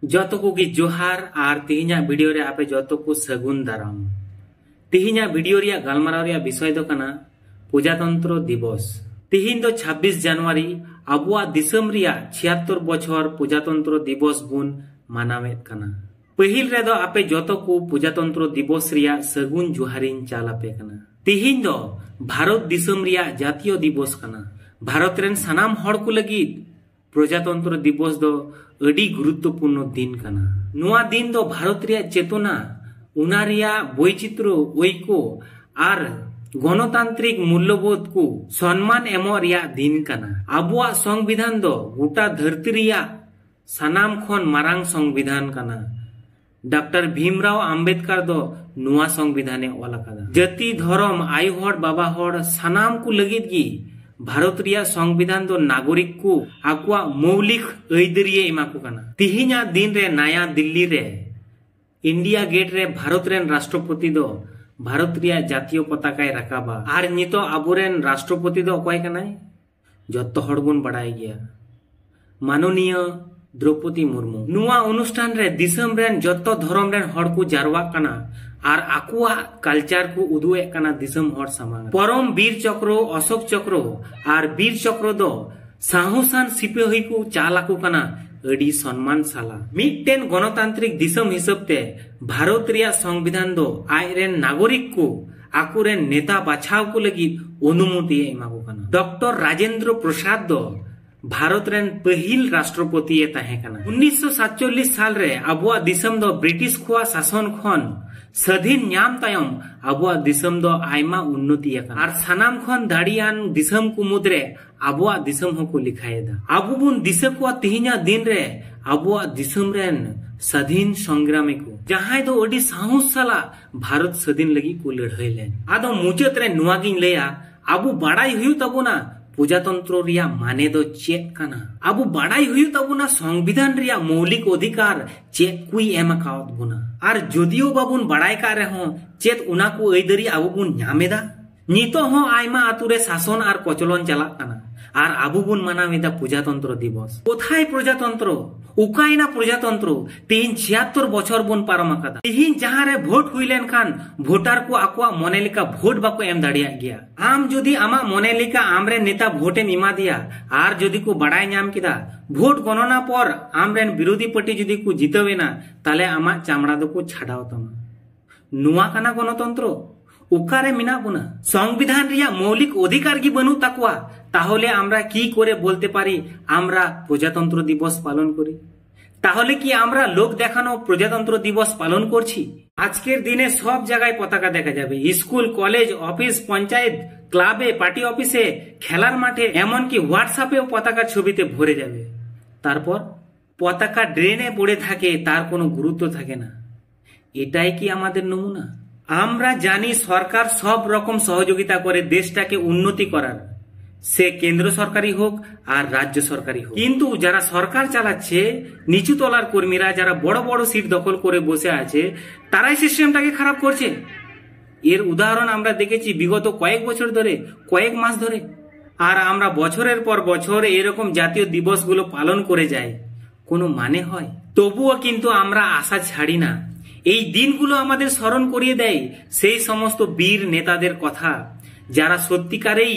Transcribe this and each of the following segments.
जतो को की जोहार और तिहिना वीडियो रे आपे जतो को सगुन दाराम। तिहिना वीडियो रिया गलमाराव रिया विषय दो कना प्रजातंत्र दिवस। तिहिन दो 26 जनवरी अबुआ दिसम रिया 76 बछर प्रजातंत्र दिवस बुन मानावेत कना। पहिल रे दो आपे जतो को प्रजातंत्र दिवस रिया सगुन जोहारिन चालापे कना। तिहिन दो भारत दिसम रिया जातीय दिवस कना। भारत रेन सनाम हड़ को लगिद प्रजातंत्र दिवस दो अड़ी गुरुत्वपूर्ण दिन कना। नुआ दिन दो भारत रिया चेतना उना रिया वैचित्र्य ओइको आर गणतांत्रिक मूल्यबोध को सम्मान एमो रिया दिन कना। आबुआ संविधान दो गोटा धरती रिया सनाम खन मारांग संविधान कना। डॉक्टर भीमराव आम्बेडकर दो नुआ संविधाने ओल अकादा। जाति धर्म आयु हड़ बाबा हड़ सनाम को लगिद गी भारत रिया संविधान दो नागरिक को आकुआ मौलिक अइदरिये एमाकु कना। तिहिना दिन रे नया दिल्ली रे इंडिया गेट रे भारत रेन राष्ट्रपति दो भारत रिया जातीय पताकाय राकाबा। आर नितो आबुरेन राष्ट्रपति दो अकय कनाय जत्तो हड़ बुन बड़ाय गया माननीय द्रौपदी मुर्मू। नुआ अनुष्ठान रे दिसम रेन जत्तो धर्म रेन हड़ को जारवा कना आर आकुआ कल्चर को उदुए कना दिसम हड़ सामांग। परम वीर चक्र अशोक चक्र आर वीर चक्र दो साहसान सिपाही को चालाकु कना अड़ी सम्मान साला। मिटटेन गणतांत्रिक दिसम हिसाबते भारत रिया संविधान दो आयरेन नागरिक को आकुरेन नेता बाछाव को लगी अनुमति एमाकु कना। डॉक्टर राजेंद्र प्रसाद दो भारत रेन पहिल राष्ट्रपति ताहे कना। 1947 साल रे अबुआ दिसम दो ब्रिटिश खुआ शासन खन स्वाधीन न्याम तायम अबुआ दिसम दो आयमा उन्नति अकाना। आर सनाम खन दाड़ियान दिसम को मुद्रे अबुआ दिसम होको लिखायदा। अबु बुन दिसे को तिहिना दिन रे अबुआ दिसम रेन स्वाधीन संग्रामी को जहां दो अडी साहस साला भारत स्वाधीन लगी को लड़ाई लेन। आदो मुचात रे नुआ गिन लेया अबु बाड़ाई हुयु तबुना प्रजातंत्र रिया माने दो चेक कना। अबु बाड़ाई हुयु तबुना संविधान रिया मौलिक अधिकार चेक कुई एम कावत बुना। आर जदियो बाबुन बाड़ाई का रहो चेत उना को अइदरी अबु बुन न्यामेदा। नितो हो आयमा आतुरे शासन आर प्रचलन चलाक कना आर अबु बुन मानावेदा प्रजातंत्र दिवस। कोथाय प्रजातंत्र उकायना प्रजातंत्र तीन 76 बछर बुन पारम अकादा। तिहिन जहां रे भोट हुइलेन खान भोटार को आकुआ मने लेका भोट बाको एम दाड़िया गया। आम जदि आमा मने लेका आमरे नेता भोटेम इमा दिया आर जदि को बाड़ाय न्याम किदा भोट गणना पर आमरेन विरोधी पार्टी जदि को जितवेना ताले आमा चामड़ा दो को छाड़ाव तमा। नुआ कना गणतंत्र उकारे मिना बुना संविधान रिया मौलिक अधिकार की बनू ताकुआ ताहले आमरा की करे बोलते पारी आमरा प्रजातंत्र दिवस पालन करी। ताहले की आमरा लोक देखानो प्रजातंत्र दिवस पालन करछि। आजकेर दिने सब जगह पताका देखा जाबे स्कूल कलेज अफिस पंचायत क्लाबे पार्टी अफिसे खेलार माठे एमन की व्हाट्सएपे पताका छबिते भरे जाबे। तारपर पताका ड्रेने पड़े थाके तार कोनो गुरुत्व थाके ना। एटाई की आमादेर नमुना। आमरा जानी सरकार सब रकम सहयोगिता करे देशटाके उन्नति करार से केंद्र सरकारी होक और राज्य सरकारी होक। किन्तु जारा सरकार चालाচ্ছে নিচু তলার কর্মীরা যারা বড় বড় সিট দখল করে বসে আছে তারাই সিস্টেমটাকে খারাপ করছে। এর উদাহরণ আমরা দেখেছি বিগত কয়েক বছর ধরে কয়েক মাস ধরে। আর আমরা বছরের পর বছর এরকম জাতীয় দিবসগুলো পালন করে যাই কোনো মানে হয়? তবুও কিন্তু আমরা আশা ছাড়ি না। এই দিনগুলো আমাদের স্মরণ করিয়ে দেয় সেই সমস্ত বীর নেতাদের কথা যারা সত্যিকারেই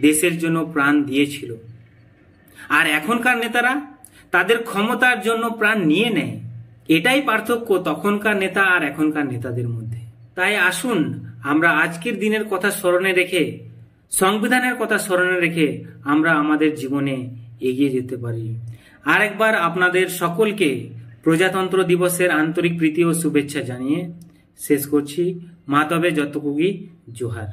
দেশের জন্য প্রাণ দিয়েছিল। আর এখনকার নেতারা তাদের ক্ষমতার জন্য প্রাণ নিয়ে নেয়। এটাই পার্থক্য তখনকার নেতা আর এখনকার নেতাদের মধ্যে। তাই আসুন আমরা আজকের দিনের কথা স্মরণে রেখে সংবিধানের কথা স্মরণে রেখে আমরা আমাদের জীবনে এগিয়ে যেতে পারি। আরেকবার আপনাদের সকলকে প্রজাতন্ত্র দিবসের আন্তরিক প্রীতি ও শুভেচ্ছা জানিয়ে শেষ করছি। মা তবে যতকুগি জোহার।